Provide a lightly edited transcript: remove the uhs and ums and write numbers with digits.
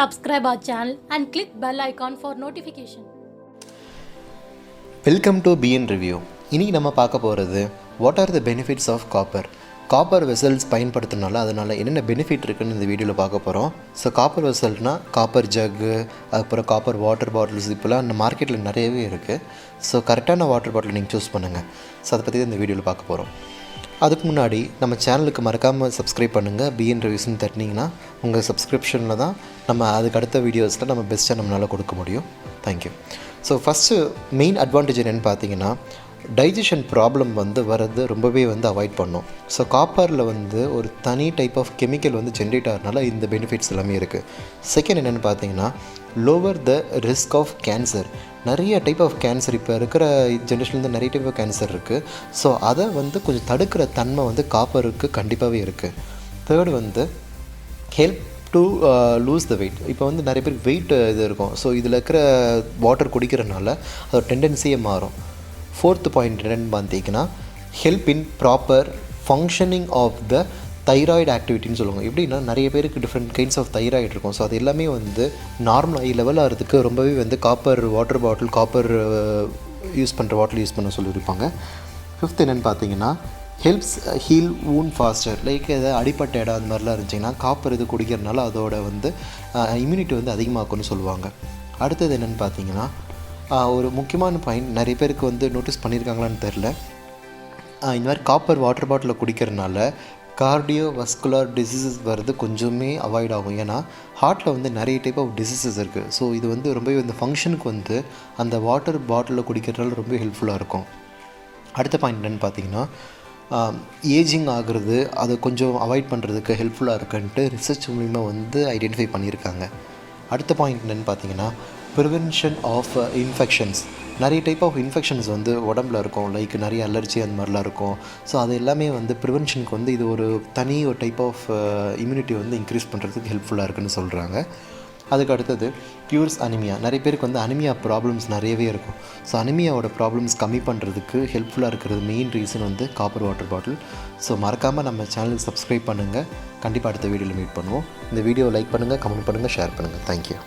subscribe our channel and click bell icon for notification. Welcome to BN Review. இன்னைக்கு நம்ம பார்க்க போகிறது what are the benefits of copper. Copper vessels பயன்படுத்தினால அதனால் என்னென்ன பெனிஃபிட் இருக்குன்னு இந்த வீடியோவில் பார்க்க போகிறோம். ஸோ காப்பர் வெசல்னால் காப்பர் ஜக்கு, அப்புறம் காப்பர் வாட்டர் பாட்டில்ஸ், இப்போலாம் அந்த மார்க்கெட்டில் நிறையவே இருக்குது. ஸோ கரெக்டான வாட்டர் பாட்டில் நீங்கள் சூஸ் பண்ணுங்கள். ஸோ அதை பற்றி தான் இந்த வீடியோவில் பார்க்க போகிறோம். அதுக்கு முன்னாடி நம்ம சேனலுக்கு மறக்காமல் சப்ஸ்கிரைப் பண்ணுங்கள். பிஎன் ரிவ்யூஸ்ன்னு தட்டினீங்கன்னா உங்கள் சப்ஸ்கிரிப்ஷனில் தான் நம்ம அதுக்கு அடுத்த வீடியோஸில் நம்ம பெஸ்ட்டாக நம்மளால் கொடுக்க முடியும். Thank you. So first main advantage என்னென்னு பார்த்தீங்கன்னா, டைஜஷன் ப்ராப்ளம் வர்றது ரொம்பவே அவாய்ட் பண்ணும். ஸோ காப்பரில் ஒரு தனி டைப் ஆஃப் கெமிக்கல் ஜென்ரேட் ஆகிறதுனால இந்த பெனிஃபிட்ஸ் எல்லாமே இருக்குது. செகண்ட் என்னென்னு பார்த்தீங்கன்னா, lower the risk of cancer. நிறைய டைப் ஆஃப் கேன்சர் இப்போ இருக்கிற ஜென்ரேஷன்லேருந்து நிறைய டைப் ஆஃப் கேன்சர் இருக்குது. ஸோ அதை கொஞ்சம் தடுக்கிற தன்மை காப்பருக்கு கண்டிப்பாகவே இருக்குது. Third help to lose the weight. இப்போ நிறைய பேருக்கு வெயிட் இது இருக்கும். ஸோ இதில் இருக்கிற வாட்டர் குடிக்கிறதுனால அதோட டெண்டன்சியே மாறும். ஃபோர்த்து பாயிண்ட் என்னென்னு பார்த்தீங்கன்னா, help in proper functioning of the thyroid ஆக்டிவிட்டின்னு சொல்லுவாங்க. எப்படின்னா நிறைய பேருக்கு டிஃப்ரெண்ட் கைண்ட்ஸ் ஆஃப் தைராய்டு இருக்கும். ஸோ அது எல்லாமே நார்மல் ஐ லெவல் ஆகிறதுக்கு ரொம்பவே copper water bottle, copper use பண்ணுற வாட்டர் யூஸ் பண்ண சொல்லியிருப்பாங்க. ஃபிஃப்த் என்னென்னு பார்த்தீங்கன்னா, helps heal wound faster. Like எதாவது அடிப்பட்ட இடம் அந்த மாதிரிலாம் இருந்துச்சிங்கன்னா காப்பர் இது குடிக்கிறதுனால அதோட இம்யூனிட்டி அதிகமாக்குன்னு சொல்லுவாங்க. அடுத்தது என்னென்னு பார்த்தீங்கன்னா, ஒரு முக்கியமான பாயிண்ட் நிறைய பேருக்கு நோட்டீஸ் பண்ணியிருக்காங்களான்னு தெரில. இந்த மாதிரி காப்பர் வாட்டர் பாட்டிலில் குடிக்கிறதுனால கார்டியோ வஸ்குலர் டிசீசஸ் வர்றது கொஞ்சமே அவாய்ட் ஆகும். ஏன்னா ஹார்ட்டில் நிறைய டைப் ஆஃப் டிசீசஸ் இருக்குது. ஸோ இது ரொம்பவே ஃபங்க்ஷனுக்கு அந்த வாட்டர் பாட்டிலில் குடிக்கிறதுனால ரொம்ப ஹெல்ப்ஃபுல்லாக இருக்கும். அடுத்த பாயிண்ட் என்னென்னு பார்த்தீங்கன்னா, ஏஜிங் ஆகுறது அதை கொஞ்சம் அவாய்ட் பண்ணுறதுக்கு ஹெல்ப்ஃபுல்லாக இருக்குன்ட்டு ரிசர்ச் மூலிமா ஐடென்டிஃபை பண்ணியிருக்காங்க. அடுத்த பாயிண்ட் என்னென்னு பார்த்தீங்கன்னா, ப்ரிவென்ஷன் ஆஃப் இன்ஃபெக்ஷன்ஸ். நிறைய டைப் ஆஃப் இன்ஃபெக்ஷன்ஸ் உடம்புல இருக்கும். லைக் நிறைய அலர்ஜி அந்த மாதிரிலாம் இருக்கும். ஸோ அது எல்லாமே ப்ரிவென்ஷனுக்கு இது ஒரு டைப் ஆஃப் இம்யூனிட்டி இன்க்ரீஸ் பண்ணுறதுக்கு ஹெல்ப்ஃபுல்லாக இருக்குதுன்னு சொல்கிறாங்க. அதுக்கு அடுத்தது க்யூர்ஸ் அனிமியா. நிறைய பேருக்கு அனிமியா ப்ராப்ளம்ஸ் நிறையவே இருக்கும். ஸோ அனிமியாவோட ப்ராப்ளம்ஸ் கம்மி பண்ணுறதுக்கு ஹெல்ப்ஃபுல்லாக இருக்கிறது மெயின் ரீசன் காப்பர் வாட்டர் பாட்டில். ஸோ மறக்காமல் நம்ம சேனலுக்கு சப்ஸ்கிரைப் பண்ணுங்கள். கண்டிப்பாக அடுத்த வீடியோவில் மீட் பண்ணுவோம். இந்த வீடியோவை லைக் பண்ணுங்கள், கமெண்ட் பண்ணுங்கள், ஷேர் பண்ணுங்கள். தேங்க்யூ.